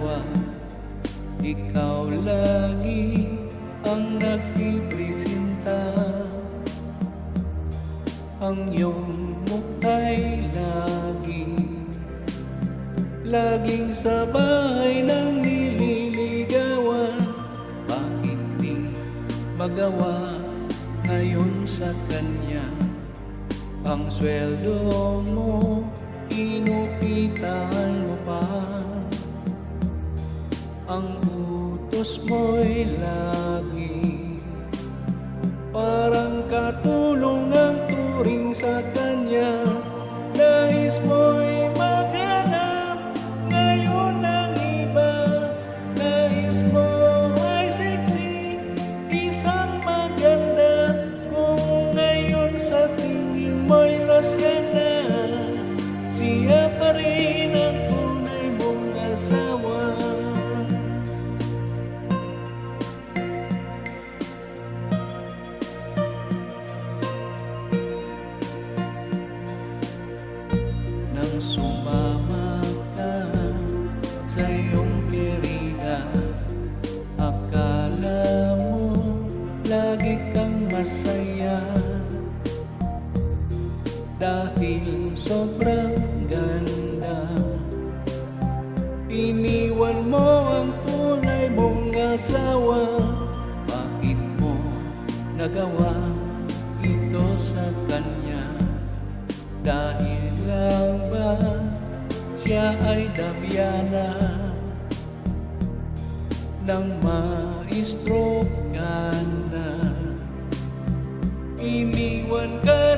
asawa. Ikaw lagi ang nagpipresenta, ang iyong mukha'y laging sa bahay nang nililigawan. Bakit di magawa ngayon sa kanya? Ang sweldo mo, inupitan mo pa. Ang utos mo'y lagi parang katulong ang turing sa kanya. Nais mo'y maghanap ngayon ng iba. Nais mo ay sexy, isang maganda. Kung ngayon sa tingin mo'y lasya na, siya pa rin ang tunay mong asawa. Nang sumama ka sa iyong keriha, akala mo lagi kang masaya, dahil sobrang ganda. Iniwan mo ang tunay mong asawa. Bakit mo nagawa ito sa kanya? Dahil lang ba siya ay damyana ng maestro ka na? Iniwan ka